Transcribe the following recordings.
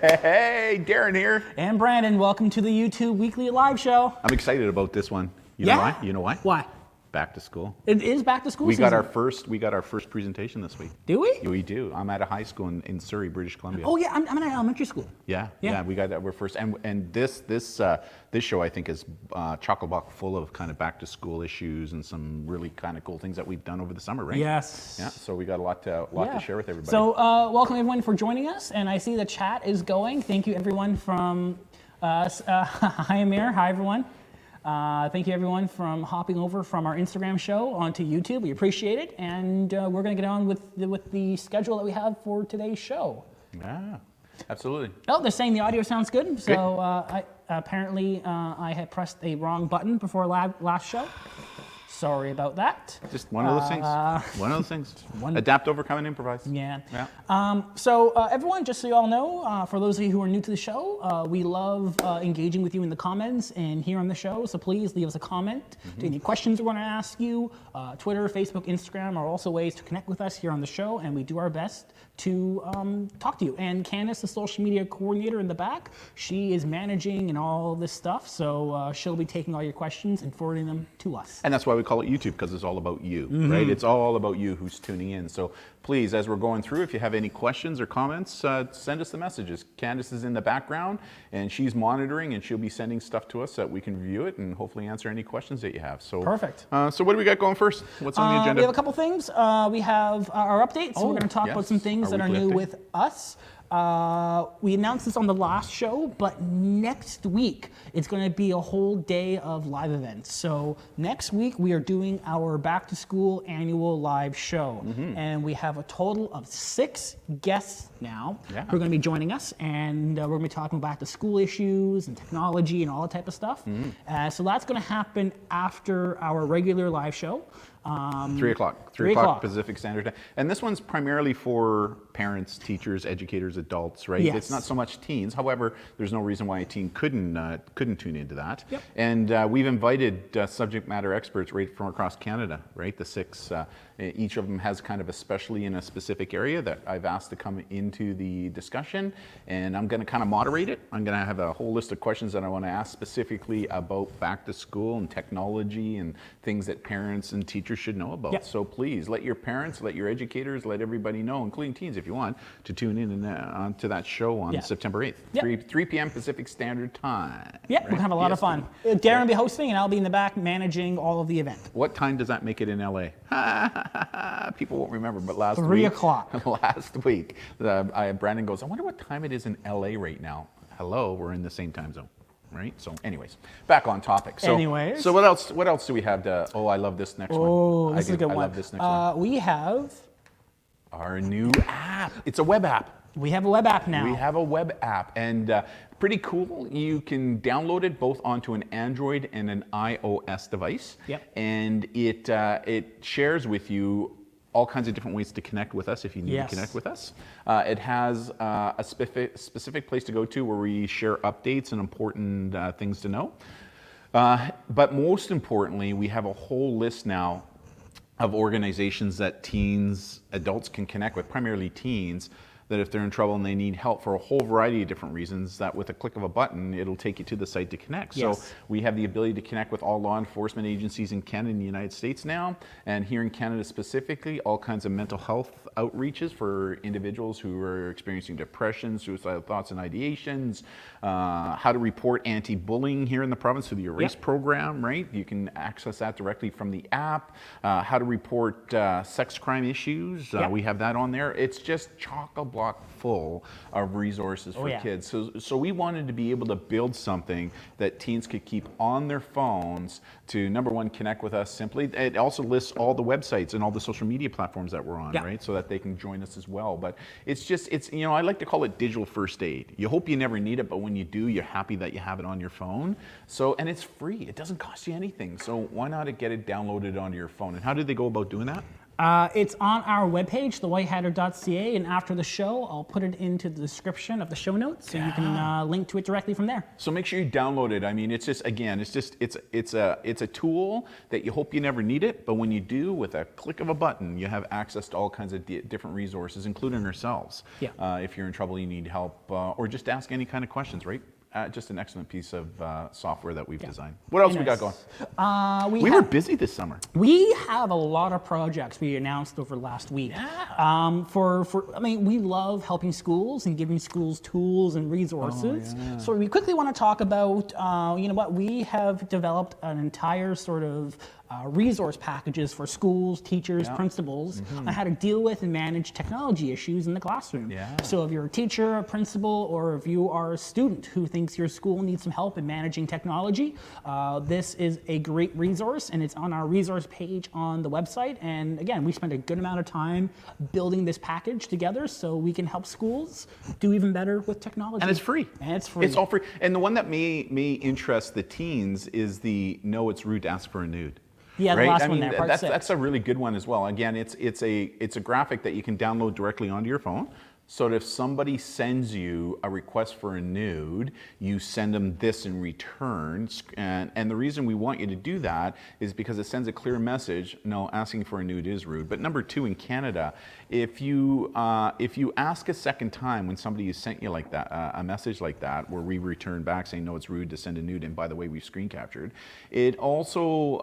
Hey, Darren here. And Brandon, welcome to the YouTube Weekly Live Show. I'm excited about this one. You know why? You know why? Why? Back to school. It is back to school We season. got our first presentation this week. Do we? We do. I'm at a high school in Surrey, British Columbia. Oh yeah, I'm at elementary school. Yeah. We got that. We're first, and this show I think is chock-a-block full of kind of back to school issues and some really kind of cool things that we've done over the summer, right? Yes. Yeah. So we got a lot to share with everybody. So welcome everyone for joining us, and I see the chat is going. Thank you everyone from hi Amir, hi everyone. Thank you everyone from hopping over from our Instagram show onto YouTube. We appreciate it, and we're going to get on with the schedule that we have for today's show. Yeah, absolutely. Oh, they're saying the audio sounds good. So apparently I had pressed a wrong button before last show. Sorry about that. Just one of those things. One of those things. Adapt, overcome, and improvise. Yeah. Yeah. So everyone, just so you all know, for those of you who are new to the show, we love engaging with you in the comments and here on the show. So please leave us a comment. Any questions we want to ask you, Twitter, Facebook, Instagram are also ways to connect with us here on the show, and we do our best to talk to you. And Candace, the social media coordinator in the back, she is managing and all this stuff. So she'll be taking all your questions and forwarding them to us. And that's why we call it YouTube, because it's all about you, right? It's all about you who's tuning in. So please, as we're going through, if you have any questions or comments, send us the messages. Candace is in the background, and she's monitoring, and she'll be sending stuff to us so that we can review it and hopefully answer any questions that you have. So perfect. So what do we got going first? What's on the agenda? We have a couple things. We have our updates. We're going to talk about some things that are new with us. We announced this on the last show, but next week it's going to be a whole day of live events. So next week we are doing our back to school annual live show, and we have a total of 6 guests now who are going to be joining us, and we're going to be talking back to school issues and technology and all that type of stuff. So that's going to happen after our regular live show. 3 o'clock. 3 o'clock Pacific Standard Time. And this one's primarily for parents, teachers, educators, adults, right? Yes. It's not so much teens. However, there's no reason why a teen couldn't tune into that. Yep. And we've invited subject matter experts right from across Canada, right? The 6, each of them has kind of a specialty in a specific area that I've asked to come into the discussion. And I'm going to kind of moderate it. I'm going to have a whole list of questions that I want to ask specifically about back to school and technology and things that parents and teachers should know about. Yep. So please let your parents, let your educators, let everybody know, including teens if you want, to tune in to that show on September 8th, 3 p.m. Pacific Standard Time. Yeah, right? we're going to have a lot of fun. Darren will be hosting, and I'll be in the back managing all of the event. What time does that make it in LA? People won't remember, but last 3 o'clock. Last week, Brandon goes, I wonder what time it is in LA right now. Hello, we're in the same time zone. Right. So, anyways, back on topic. So, so what else? What else do we have to? Oh, I love this next one. Oh, this is a good one. I love this next one. We have our new app. It's a web app. We have a web app now. We have a web app, and pretty cool. You can download it both onto an Android and an iOS device. Yep. And it shares with you all kinds of different ways to connect with us if you need to connect with us. It has a specific place to go to where we share updates and important things to know. But most importantly, we have a whole list now of organizations that teens, adults can connect with, primarily teens, that if they're in trouble and they need help for a whole variety of different reasons, that with a click of a button, it'll take you to the site to connect. So we have the ability to connect with all law enforcement agencies in Canada and the United States now, and here in Canada specifically, all kinds of mental health outreaches for individuals who are experiencing depression, suicidal thoughts and ideations, how to report anti-bullying here in the province through the Erase program, right? You can access that directly from the app. How to report sex crime issues, we have that on there. It's just chock-a-block full of resources for kids. So we wanted to be able to build something that teens could keep on their phones to, number one, connect with us simply. It also lists all the websites and all the social media platforms that we're on, right? So that they can join us as well. But it's you know, I like to call it digital first aid. You hope you never need it, but when you do, you're happy that you have it on your phone. So, and it's free. It doesn't cost you anything. So why not get it downloaded onto your phone? And how do they go about doing that? It's on our webpage, thewhitehatter.ca, and after the show, I'll put it into the description of the show notes, so you can link to it directly from there. So make sure you download it. I mean, it's just, again, it's a tool that you hope you never need it, but when you do, with a click of a button, you have access to all kinds of different resources, including ourselves. Yeah. If you're in trouble, you need help, or just ask any kind of questions, right? Just an excellent piece of software that we've designed. What else we got going? We were busy this summer. We have a lot of projects we announced over last week. Yeah. I mean, we love helping schools and giving schools tools and resources. Oh, yeah. So we quickly want to talk about, you know what, we have developed an entire sort of resource packages for schools, teachers, principals on how to deal with and manage technology issues in the classroom. Yeah. So if you're a teacher, a principal, or if you are a student who thinks your school needs some help in managing technology, this is a great resource, and it's on our resource page on the website. And again, we spent a good amount of time building this package together so we can help schools do even better with technology. And it's free. And it's free. It's all free. And the one that may interest the teens is the "No, it's rude to ask for a nude." Yeah, the right? last one there, part 6. That's a really good one as well. Again, it's a graphic that you can download directly onto your phone. So that if somebody sends you a request for a nude, you send them this in return. And the reason we want you to do that is because it sends a clear message. No, asking for a nude is rude. But number 2, in Canada, if you ask a second time when somebody has sent you like that, a message like that, where we return back saying, no, it's rude to send a nude, and by the way, we've screen captured, it also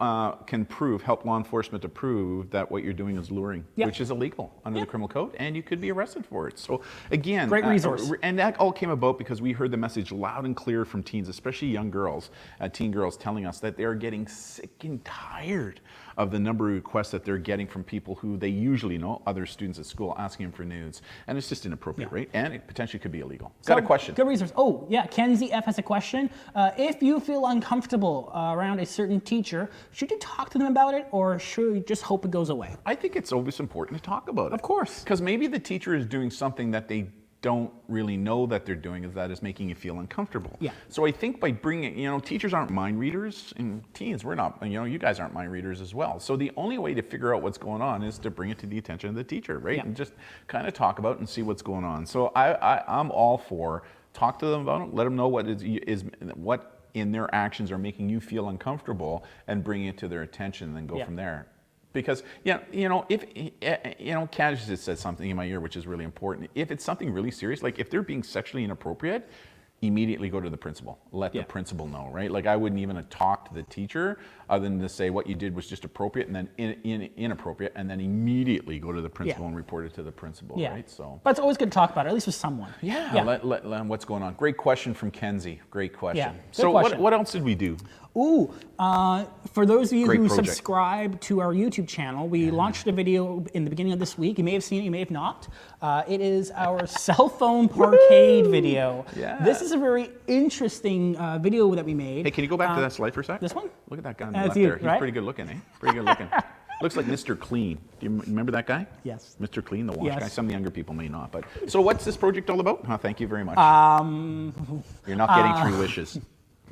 can help law enforcement to prove that what you're doing is luring, which is illegal under the criminal code, and you could be arrested for it. So again, great resource. And that all came about because we heard the message loud and clear from teens, especially young girls, teen girls, telling us that they're getting sick and tired of the number of requests that they're getting from people who they usually know, other students at school, asking them for nudes. And it's just inappropriate, right? And it potentially could be illegal. Got a question. Good resource. Oh, yeah, Kenzie F has a question. If you feel uncomfortable around a certain teacher, should you talk to them about it, or should you just hope it goes away? I think it's always important to talk about it. Of course. Because maybe the teacher is doing something that they don't really know that they're doing, is making you feel uncomfortable. Yeah. So I think by bringing, teachers aren't mind readers, and teens, we're not, you guys aren't mind readers as well. So the only way to figure out what's going on is to bring it to the attention of the teacher, right? Yeah. And just kind of talk about it and see what's going on. So I'm all for talk to them about it, let them know what what in their actions are making you feel uncomfortable, and bring it to their attention, and then go from there. Because, if, Cash just said something in my ear, which is really important. If it's something really serious, like if they're being sexually inappropriate, immediately go to the principal. Let the principal know, right? Like I wouldn't even have talked to the teacher other than to say what you did was just appropriate and then inappropriate, and then immediately go to the principal and report it to the principal, right? So, but it's always good to talk about it, at least with someone. Let what's going on. Great question from Kenzie. Great question. Yeah, so question. What else did we do? Ooh, for those of you who subscribe to our YouTube channel, we launched a video in the beginning of this week. You may have seen it, you may have not. It is our cell phone parkade video. Yeah. This is a very interesting video that we made. Hey, can you go back to that slide for a sec? This one? Look at that guy on the left there. He's pretty good looking, eh? Pretty good looking. Looks like Mr. Clean. Do you remember that guy? Yes. Mr. Clean, the wash guy. Some of the younger people may not. But so what's this project all about? Oh, thank you very much. You're not getting 3 wishes.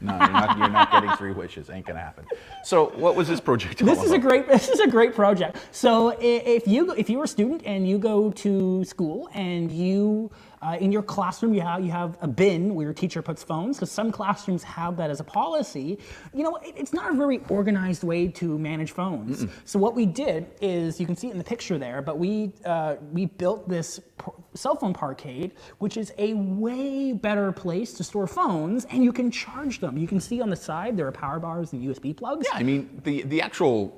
No, you're not getting 3 wishes. Ain't gonna happen. So, what was this project all about? This is a great project. So, if you're a student and you go to school and you in your classroom you have a bin where your teacher puts phones, because some classrooms have that as a policy. It's not a very organized way to manage phones. So what we did is, you can see it in the picture there, but we built this cell phone parkade, which is a way better place to store phones, and you can charge them. You can see on the side there are power bars and USB plugs. Yeah, I mean the actual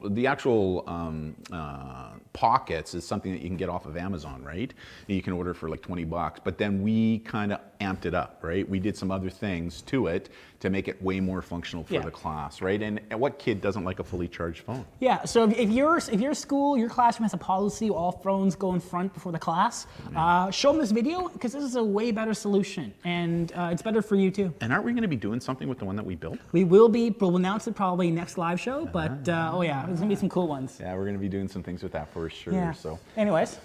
pockets is something that you can get off of Amazon, right? You can order for like $20, but then we kind of amped it up, right? We did some other things to it to make it way more functional for the class, right? And what kid doesn't like a fully charged phone? Yeah. So if your school, your classroom has a policy, all phones go in front before the class, show them this video, because this is a way better solution, and it's better for you too. And aren't we going to be doing something with the one that we built? We will be. We'll announce it probably next live show, but there's going to be some cool ones. Yeah, we're going to be doing some things with that for sure. Yeah. So, anyways.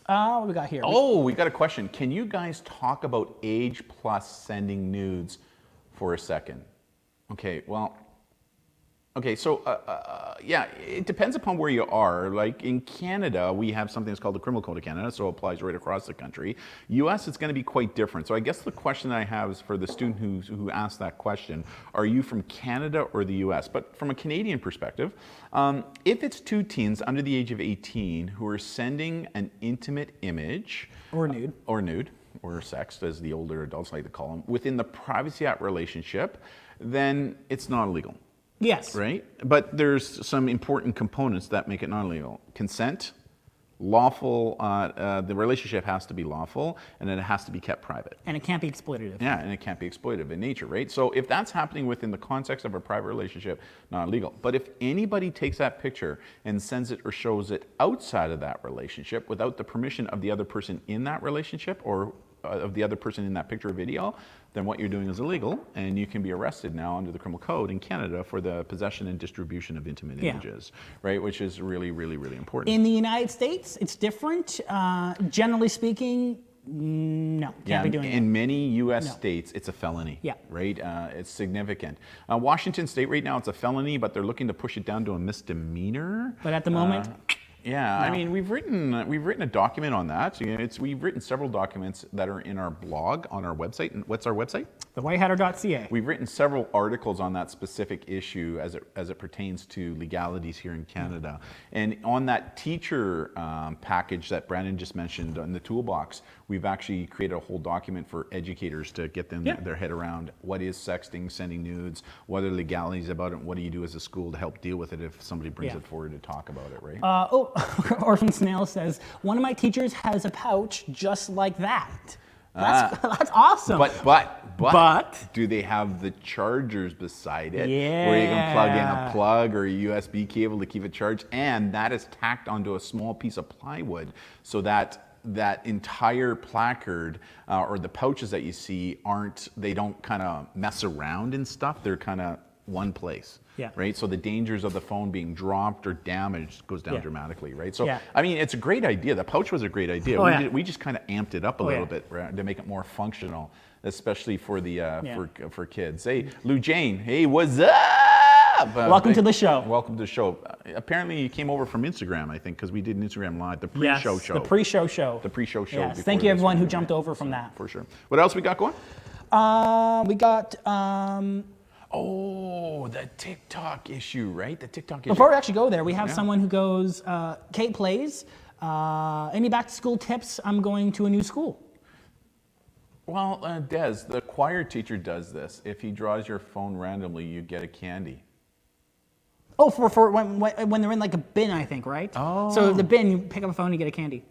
What we got here? Oh, we got a question. Can you guys talk about age plus sending nudes for a second? Okay, Okay, so yeah, it depends upon where you are. Like in Canada, we have something that's called the Criminal Code of Canada, so it applies right across the country. US, it's going to be quite different. So I guess the question I have is for the student who asked that question, are you from Canada or the US? But from a Canadian perspective, if it's two teens under the age of 18 who are sending an intimate image, or nude, or sexed, as the older adults like to call them, within the privacy act relationship, then it's not illegal. Yes. Right? But there's some important components that make it not illegal. Consent, lawful, the relationship has to be lawful, and then it has to be kept private. And it can't be exploitative. Yeah, and it can't be exploitative in nature, right? So if that's happening within the context of a private relationship, not illegal. But if anybody takes that picture and sends it or shows it outside of that relationship without the permission of the other person in that relationship or of the other person in that picture or video, then what you're doing is illegal, and you can be arrested now under the criminal code in Canada for the possession and distribution of intimate images, right? Which is really, really, really important. In the United States, it's different. Generally speaking, no, can't be doing it. In many U.S. states, it's a felony, right? It's significant. Washington State right now, it's a felony, but they're looking to push it down to a misdemeanor. But at the moment, yeah, no. I mean, we've written a document on that. We've written several documents that are in our blog on our website. And what's our website? thewhitehatter.ca. We've written several articles on that specific issue as it pertains to legalities here in Canada. And on that teacher package that Brandon just mentioned on the toolbox, we've actually created a whole document for educators to get them their head around what is sexting, sending nudes, what are legalities about it, and what do you do as a school to help deal with it if somebody brings it forward to talk about it, right? Orphan Snail says, one of my teachers has a pouch just like that. That's awesome. But do they have the chargers beside it? Yeah. Where you can plug in a plug or a USB cable to keep it charged, and that is tacked onto a small piece of plywood so that entire placard or the pouches that you see they don't kind of mess around and stuff. They're kind of one place. Right? So the dangers of the phone being dropped or damaged goes down dramatically, right? So, I mean, it's a great idea. The pouch was a great idea. We just kind of amped it up a little bit to make it more functional, especially for the for kids. Hey, Lou Jane. Hey, what's up? Welcome to the show. Welcome to the show. Apparently, you came over from Instagram, I think, because we did an Instagram Live, the pre-show show. The pre-show show. The pre-show show. Yes. Thank you, everyone who jumped over from that. For sure. What else we got going? We got... Oh, the TikTok issue, right? The TikTok issue. Before we actually go there, we have someone who goes, Kate plays, any back to school tips? I'm going to a new school. Well, Des, the choir teacher does this. If he draws your phone randomly, you get a candy. Oh, for when they're in like a bin, I think, right? Oh. So the bin, you pick up a phone, you get a candy.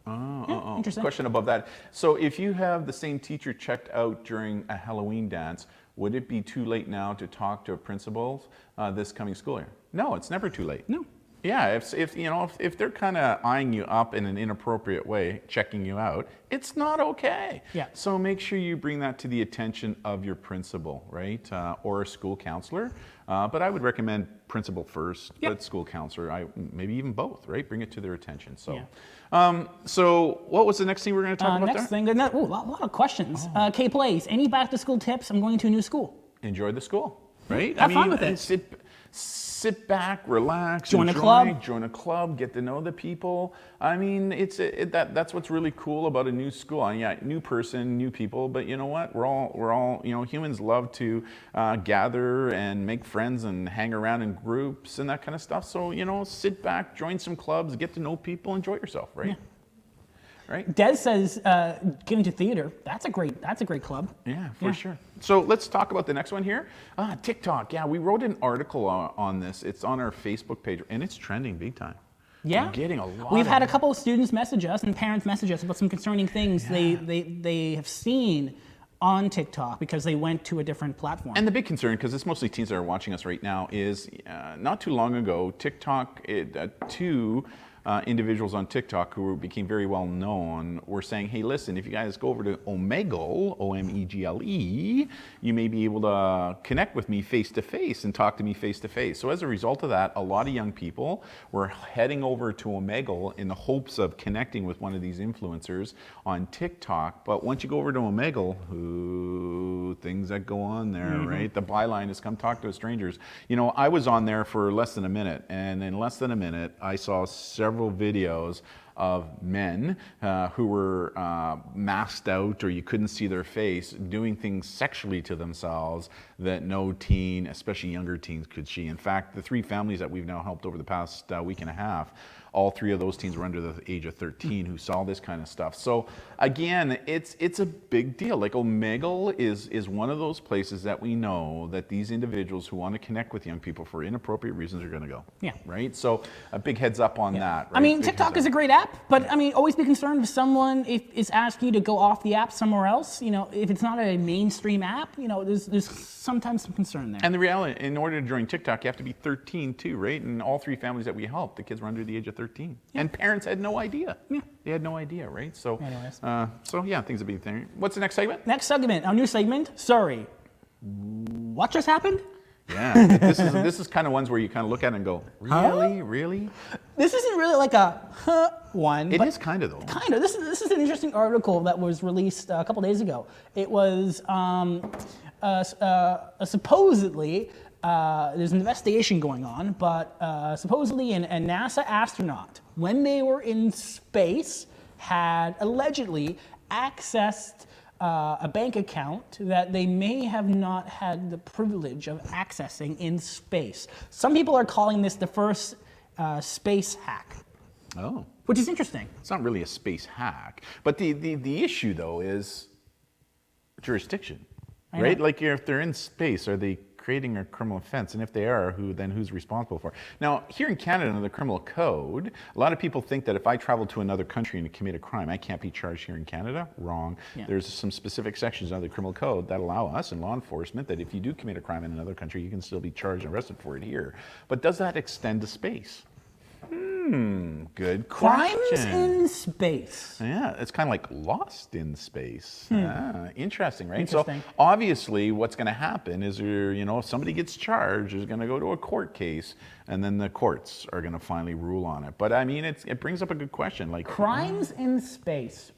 Interesting. Question above that. So if you have the same teacher checked out during a Halloween dance, would it be too late now to talk to a principal this coming school year? No, it's never too late. No. Yeah, if they're kind of eyeing you up in an inappropriate way, checking you out, it's not okay. Yeah. So make sure you bring that to the attention of your principal, right, or a school counselor. But I would recommend principal first, but school counselor, maybe even both, right? Bring it to their attention. So, so what was the next thing we're going to talk about next thing, a lot of questions. Kate plays, any back to school tips? I'm going to a new school. Enjoy the school, right? Have fun with it. Sit back, relax, join a club, get to know the people. I mean, that's what's really cool about a new school. New person, new people, but you know what? We're all humans love to gather and make friends and hang around in groups and that kind of stuff. So sit back, join some clubs, get to know people, enjoy yourself, right? Yeah. Right? Des says get into theater. That's a great club. Yeah, for sure. So let's talk about the next one here. TikTok. Yeah, we wrote an article on this. It's on our Facebook page, and it's trending big time. Yeah, we're getting a lot. We've had a couple of students message us and parents message us about some concerning things they have seen on TikTok because they went to a different platform. And the big concern, because it's mostly teens that are watching us right now, is not too long ago, TikTok individuals on TikTok who became very well known were saying, hey, listen, if you guys go over to Omegle, O-M-E-G-L-E, you may be able to connect with me face to face and talk to me face to face. So as a result of that, a lot of young people were heading over to Omegle in the hopes of connecting with one of these influencers on TikTok. But once you go over to Omegle, things that go on there, right? The byline is come talk to strangers. You know, I was on there for less than a minute, and in less than a minute, I saw several videos of men who were masked out, or you couldn't see their face, doing things sexually to themselves that no teen, especially younger teens, could see. In fact, the 3 families that we've now helped over the past week and a half, all 3 of those teens were under the age of 13 who saw this kind of stuff. So again, it's a big deal. Like Omegle is one of those places that we know that these individuals who want to connect with young people for inappropriate reasons are going to go. Yeah. Right? So a big heads up on that. Right? I mean, TikTok is a great app, but I mean, always be concerned if someone is asking you to go off the app somewhere else. You know, if it's not a mainstream app, you know, there's sometimes some concern there. And the reality, in order to join TikTok, you have to be 13 too, right? And all 3 families that we helped, the kids were under the age of 13. Yeah. And parents had no idea. Yeah. They had no idea, right? So, yeah, things would be there. What's the next segment? Next segment, our new segment. Sorry, what just happened? Yeah, this is kind of ones where you kind of look at it and go, really, really? This isn't really like a one. It is kind of though. Kind of. This is an interesting article that was released a couple days ago. It was supposedly. There's an investigation going on, but supposedly a NASA astronaut, when they were in space, had allegedly accessed a bank account that they may have not had the privilege of accessing in space. Some people are calling this the first space hack. Oh. Which is interesting. It's not really a space hack. But the issue, though, is jurisdiction, right? Like if they're in space, are they creating a criminal offense? And if they are, who's responsible for it? Now, here in Canada, under the criminal code, a lot of people think that if I travel to another country and commit a crime, I can't be charged here in Canada. Wrong. Yeah. There's some specific sections of the criminal code that allow us in law enforcement that if you do commit a crime in another country, you can still be charged and arrested for it here. But does that extend to space? Good question. Crimes in space. Yeah, it's kind of like Lost in space. Interesting, right? Interesting. So obviously what's going to happen is, if somebody gets charged, is going to go to a court case, and then the courts are going to finally rule on it. But I mean, it brings up a good question. Like crimes in space.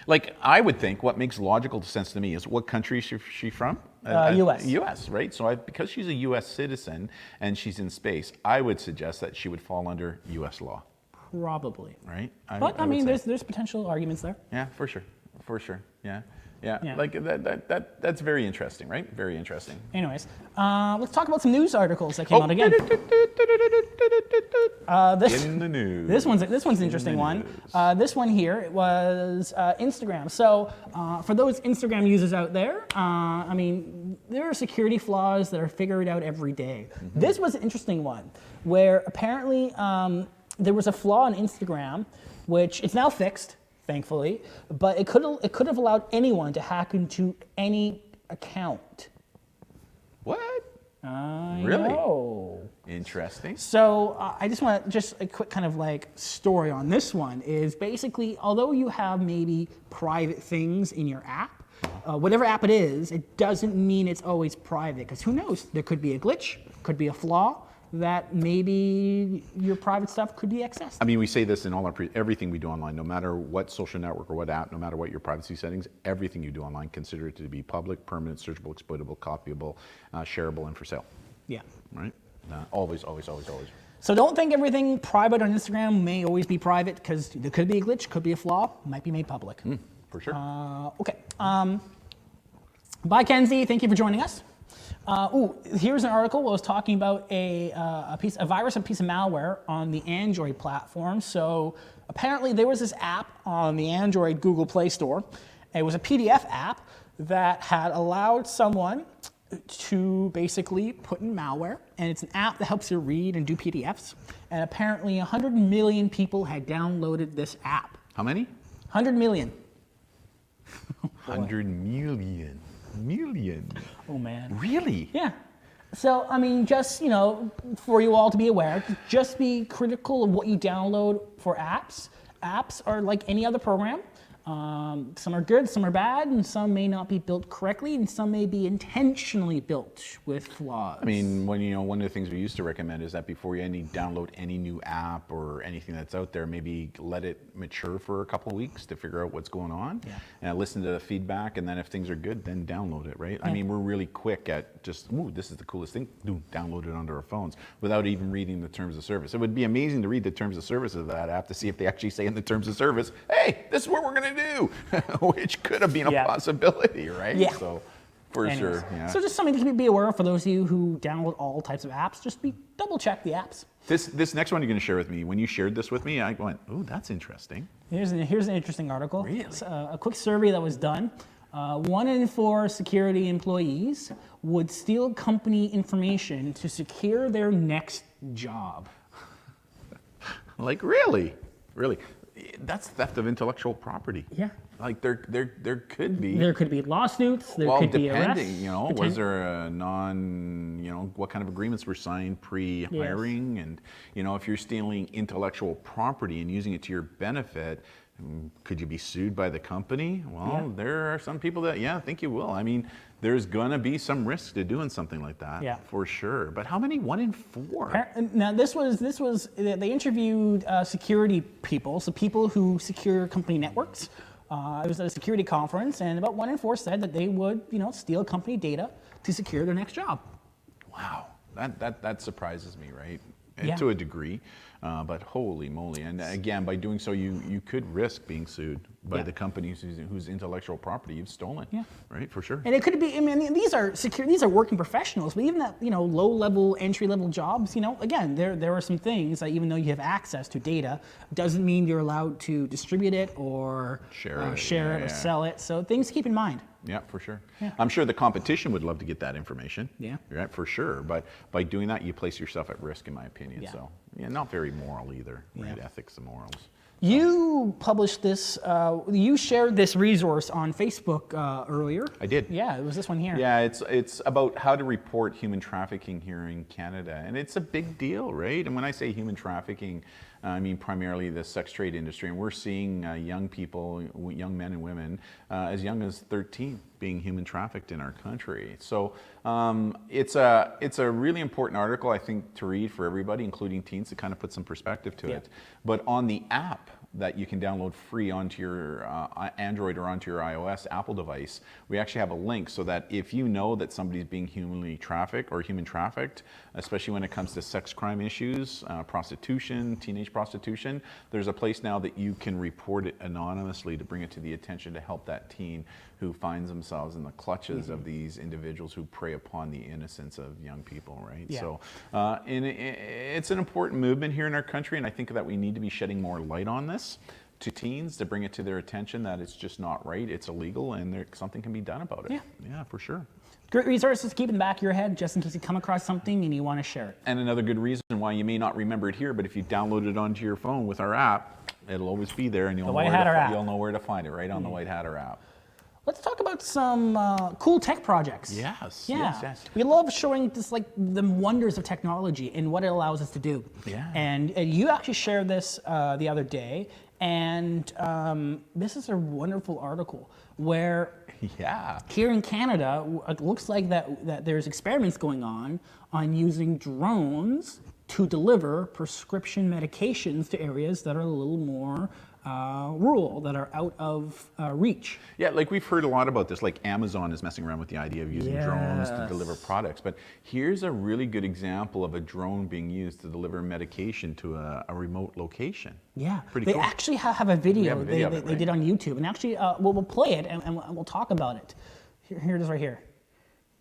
Like, I would think what makes logical sense to me is what country is she from? U.S. U.S., right? So because she's a U.S. citizen and she's in space, I would suggest that she would fall under U.S. law. Probably. Right? But I mean, there's potential arguments there. Yeah, for sure. Yeah. Like that's very interesting, right? Very interesting. Anyways, let's talk about some news articles that came out again. In the news. This one's an interesting one. This one here, it was Instagram. So for those Instagram users out there, I mean, there are security flaws that are figured out every day. This was an interesting one where apparently there was a flaw in Instagram, which it's now fixed, thankfully, but it could have allowed anyone to hack into any account. What? Really? Know. Interesting. So I just want a quick kind of like story on this one is basically, although you have maybe private things in your app, whatever app it is, it doesn't mean it's always private, because who knows? There could be a glitch, could be a flaw, that maybe your private stuff could be accessed. I mean, we say this in all everything we do online, no matter what social network or what app, no matter what your privacy settings, everything you do online, consider it to be public, permanent, searchable, exploitable, copyable, shareable, and for sale. Yeah. Right? Always. So don't think everything private on Instagram may always be private, because there could be a glitch, could be a flaw, might be made public. For sure. Okay. Bye, Kenzie. Thank you for joining us. Here's an article that was talking about a piece of malware on the Android platform. So apparently there was this app on the Android Google Play Store. It was a PDF app that had allowed someone to basically put in malware, and it's an app that helps you read and do PDFs. And apparently 100 million people had downloaded this app. How many? 100 million. 100 million. Oh man. Really? Yeah. So, I mean, just, for you all to be aware, just be critical of what you download for apps. Apps are like any other program. Some are good, some are bad, and some may not be built correctly, and some may be intentionally built with flaws. I mean, one of the things we used to recommend is that before you download any new app or anything that's out there, maybe let it mature for a couple of weeks to figure out what's going on, and listen to the feedback, and then if things are good, then download it, right? Yeah. I mean, we're really quick at just, ooh, this is the coolest thing, download it onto our phones without even reading the terms of service. It would be amazing to read the terms of service of that app to see if they actually say in the terms of service, hey, this is what we're going to do, which could have been a possibility, right? Yeah. So, for sure. Yeah. So just something to be aware of for those of you who download all types of apps. Just double check the apps. This next one you're going to share with me. When you shared this with me, I went, "Ooh, that's interesting." Here's an interesting article. Really? It's a quick survey that was done. 1 in 4 security employees would steal company information to secure their next job. Like really? That's theft of intellectual property. Yeah. Like there could be. There could be lawsuits. There could be arrests. Depending, was there a what kind of agreements were signed pre-hiring, and if you're stealing intellectual property and using it to your benefit, could you be sued by the company? Well, there are some people that I think you will. I mean, there's gonna be some risk to doing something like that, for sure. But how many? 1 in 4. Now this was they interviewed security people, so people who secure company networks. It was at a security conference, and about 1 in 4 said that they would, steal company data to secure their next job. Wow, that surprises me, right? To a degree, but holy moly! And again, by doing so, you could risk being sued by the companies whose intellectual property you've stolen. Yeah, right, for sure. And it could be. I mean, these are working professionals, but even that low-level, entry-level jobs. Again, there are some things that even though you have access to data, doesn't mean you're allowed to distribute it or share it or sell it. So things to keep in mind. Yeah, for sure. Yeah. I'm sure the competition would love to get that information. Yeah. Right, for sure. But by doing that, you place yourself at risk, in my opinion. Yeah. So, not very moral either, right? Ethics and morals. You published this, you shared this resource on Facebook earlier. I did. Yeah, it was this one here. Yeah, it's about how to report human trafficking here in Canada. And it's a big deal, right? And when I say human trafficking, I mean primarily the sex trade industry. And we're seeing young people, young men and women, as young as 13 being human trafficked in our country. So it's a really important article, I think, to read for everybody, including teens, to kind of put some perspective to it. But on the app that you can download free onto your Android or onto your iOS Apple device, we actually have a link so that if you know that somebody's being human trafficked, especially when it comes to sex crime issues, prostitution, teenage prostitution, there's a place now that you can report it anonymously to bring it to the attention to help that teen who finds themselves in the clutches of these individuals who prey upon the innocence of young people, right? Yeah. So and it's an important movement here in our country, and I think that we need to be shedding more light on this to teens to bring it to their attention that it's just not right, it's illegal, and something can be done about it. Yeah, for sure. Great resources to keep in the back of your head just in case you come across something and you want to share it. And another good reason why you may not remember it here, but if you download it onto your phone with our app, it'll always be there, and you'll know where to find it, right on the White Hatter app. Let's talk about some cool tech projects. Yes. We love showing just like the wonders of technology and what it allows us to do. Yeah. And you actually shared this the other day, and this is a wonderful article where here in Canada, it looks like that there's experiments going on using drones to deliver prescription medications to areas that are a little more rural, that are out of reach. Yeah, like we've heard a lot about this, like Amazon is messing around with the idea of using drones to deliver products, but here's a really good example of a drone being used to deliver medication to a remote location. Yeah, pretty they cool. actually have a video, they did on YouTube, and actually we'll play it and we'll talk about it. Here it is right here.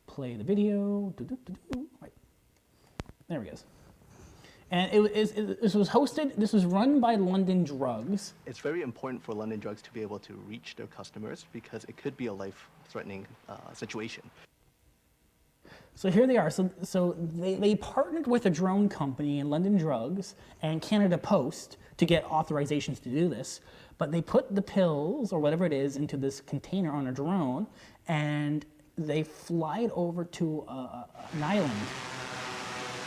Play the video. Right. There we go. And this was run by London Drugs. It's very important for London Drugs to be able to reach their customers because it could be a life-threatening situation. So here they are. So they partnered with a drone company in London Drugs and Canada Post to get authorizations to do this. But they put the pills or whatever it is into this container on a drone, and they fly it over to an island.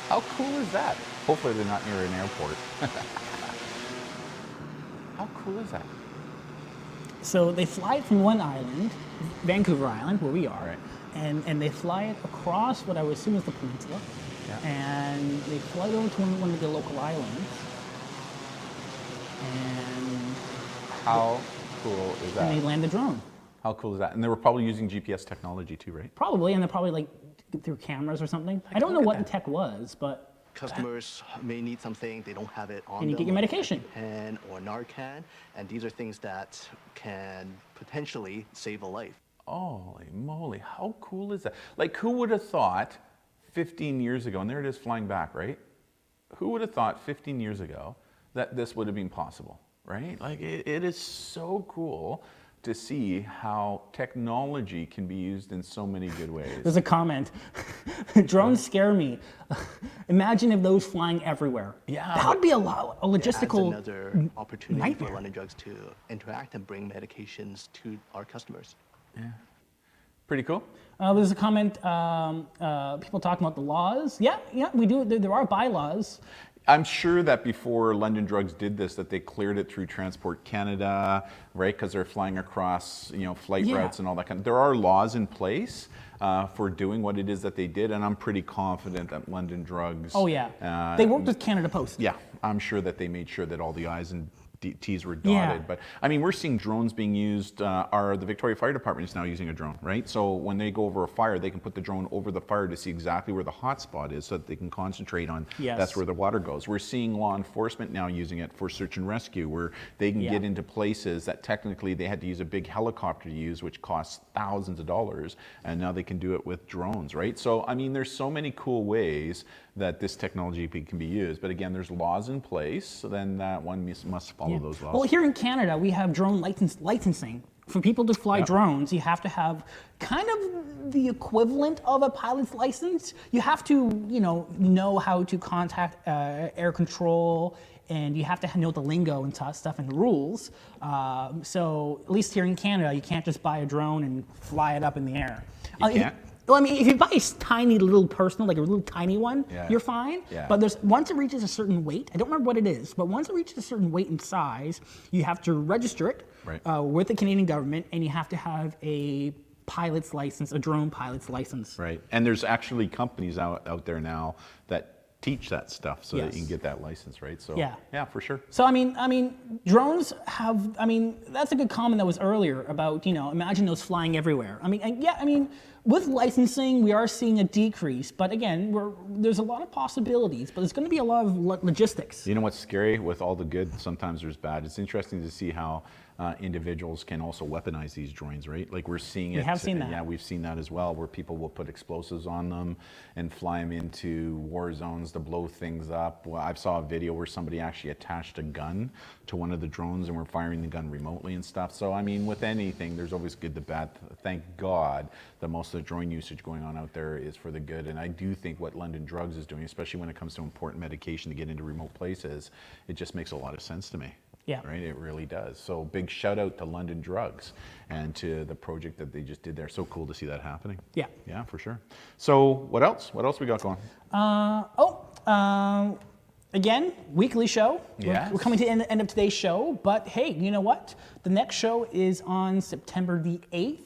How cool is that? Hopefully they're not near an airport. How cool is that? So they fly it from one island, Vancouver Island, where we are, Right. and they fly it across what I would assume is the peninsula, and they fly it over to one of the local islands. And how cool is that? And they land the drone. How cool is that? And they were probably using GPS technology too, right? Probably, and they're probably like through cameras or something. I don't know what the tech was, but Customers may need something, they don't have it on them. And you get your medication. Pen or Narcan, and these are things that can potentially save a life. Holy moly, how cool is that? Like, who would have thought 15 years ago, and there it is flying back, right? Who would have thought 15 years ago that this would have been possible, right? Like, it is so cool to see how technology can be used in so many good ways. There's a comment. Drones scare me. Imagine if those flying everywhere. Yeah. That would be a logistical That's another opportunity nightmare. for London Drugs to interact and bring medications to our customers. Yeah. Pretty cool. There's a comment, people talking about the laws. Yeah, we do. There are bylaws. I'm sure that before London Drugs did this, that they cleared it through Transport Canada, right? Because they're flying across, flight routes and all that kind of. There are laws in place for doing what it is that they did, and I'm pretty confident that London Drugs. Oh yeah, they worked with Canada Post. Yeah, I'm sure that they made sure that all the I's and T's were dotted. Yeah. But I mean, we're seeing drones being used. The Victoria Fire Department is now using a drone, right? So when they go over a fire, they can put the drone over the fire to see exactly where the hot spot is so that they can concentrate on that's where the water goes. We're seeing law enforcement now using it for search and rescue, where they can get into places that technically they had to use a big helicopter to use, which costs thousands of dollars, and now they can do it with drones, right? So, I mean, there's so many cool ways that this technology can be used. But again, there's laws in place, so then that one must follow those laws. Well, here in Canada, we have drone licensing. For people to fly drones, you have to have kind of the equivalent of a pilot's license. You have to, know how to contact air control, and you have to know the lingo and stuff and the rules. So at least here in Canada, you can't just buy a drone and fly it up in the air. You can't? Well, I mean, if you buy a tiny little personal, like a little tiny one, you're fine. Yeah. But once it reaches a certain weight, I don't remember what it is, but once it reaches a certain weight and size, you have to register it with the Canadian government, and you have to have a pilot's license, a drone pilot's license. Right, and there's actually companies out there now that teach that stuff so that you can get that license, right? So yeah, for sure. So I mean, drones have. I mean, that's a good comment that was earlier about imagine those flying everywhere. I mean, with licensing, we are seeing a decrease, but again, there's a lot of possibilities, but there's going to be a lot of logistics. You know what's scary? With all the good, sometimes there's bad. It's interesting to see how individuals can also weaponize these drones, right? Like we're seeing it. We have seen that. Yeah, we've seen that as well, where people will put explosives on them and fly them into war zones to blow things up. Well, I saw a video where somebody actually attached a gun to one of the drones and were firing the gun remotely and stuff. So I mean, with anything, there's always good to bad. Thank God that most of the drone usage going on out there is for the good. And I do think what London Drugs is doing, especially when it comes to important medication to get into remote places, it just makes a lot of sense to me. Yeah. Right, it really does. So big shout out to London Drugs and to the project that they just did there. So cool to see that happening. Yeah. Yeah, for sure. So what else? What else we got going? Again, weekly show. Yes. We're coming to the end of today's show, but hey, you know what? The next show is on September the 8th.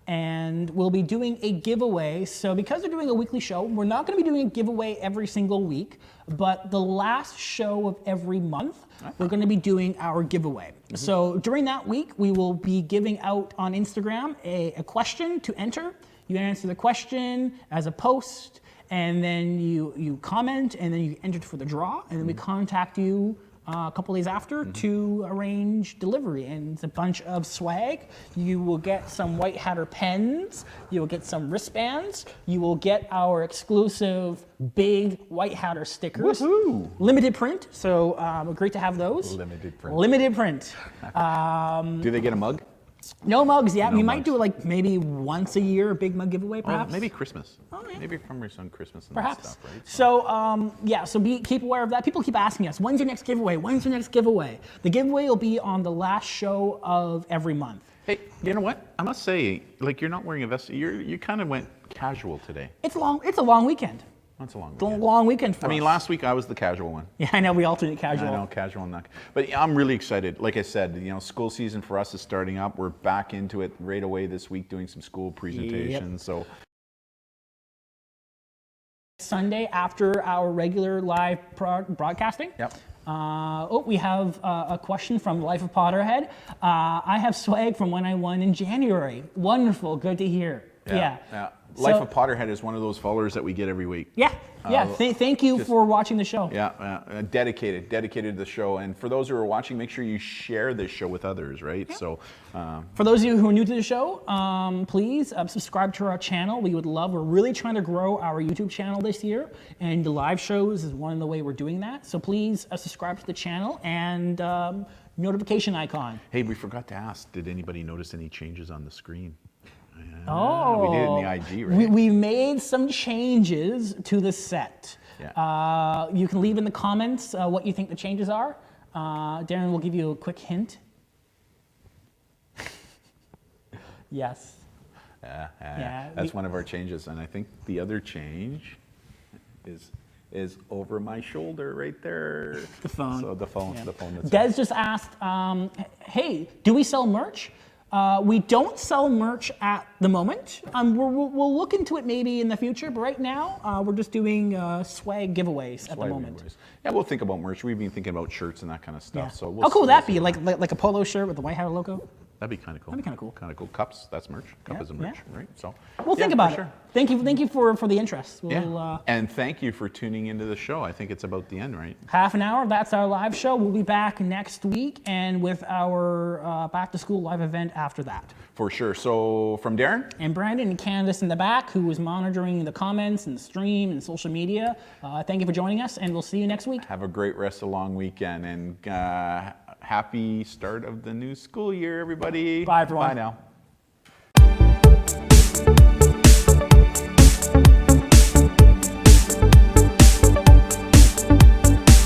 And we'll be doing a giveaway. So because we're doing a weekly show, we're not going to be doing a giveaway every single week, but the last show of every month, we're going to be doing our giveaway. Mm-hmm. So during that week, we will be giving out on Instagram a question to enter. You answer the question as a post, and then you comment, and then you enter for the draw, and then we contact you a couple days after to arrange delivery, and it's a bunch of swag. You will get some White Hatter pens, you will get some wristbands, you will get our exclusive big White Hatter stickers. Woohoo! Limited print, so great to have those. Limited print. Limited print. Do they get a mug? No mugs yet. No we might mugs. do like maybe once a year, a big mug giveaway perhaps. Maybe Christmas. Oh, yeah. Maybe from on Christmas and Perhaps. that stuff, right? So keep aware of that. People keep asking us, when's your next giveaway? When's your next giveaway? The giveaway will be on the last show of every month. Hey, you know what? I must say, like, you're not wearing a vest. You kind of went casual today. It's long. It's a long weekend. That's a long It's a weekend. long weekend for us. I mean, last week I was the casual one. Yeah, I know. We alternate casual. I know, casual and not. But yeah, I'm really excited. Like I said, school season for us is starting up. We're back into it right away this week, doing some school presentations. So Sunday after our regular live broadcasting. Yep. We have a question from Life of Potterhead. I have swag from when I won in January. Wonderful. Good to hear. Yeah. Life of Potterhead is one of those followers that we get every week. Yeah. Thank you for watching the show. Yeah, dedicated to the show. And for those who are watching, make sure you share this show with others, right? Yeah. So, for those of you who are new to the show, please subscribe to our channel. We're really trying to grow our YouTube channel this year, and the live shows is one of the way we're doing that. So please subscribe to the channel and notification icon. Hey, we forgot to ask, did anybody notice any changes on the screen? Oh, we did in the IG, right? We made some changes to the set. Yeah. You can leave in the comments what you think the changes are. Darren will give you a quick hint. Yes. That's one of our changes, and I think the other change is over my shoulder right there. The phone. So the phone. That's Des just asked, hey, do we sell merch? We don't sell merch at the moment. We'll look into it maybe in the future, but right now we're just doing swag giveaways at the moment. Giveaways. Yeah, we'll think about merch. We've been thinking about shirts and that kind of stuff. Yeah. So how cool would that be? Like a polo shirt with the White Hat logo? That'd be kind of cool. That'd be kind of cool. Kind of cool. Cups, that's merch. Cup is a merch, right? So we'll think about it. Thank you for the interest. And thank you for tuning into the show. I think it's about the end, right? Half an hour. That's our live show. We'll be back next week and with our back to school live event after that. For sure. So from Darren and Brandon and Candace in the back, who is monitoring the comments and the stream and social media. Thank you for joining us, and we'll see you next week. Have a great rest of the long weekend, and happy start of the new school year, everybody. Bye, everyone. Bye now.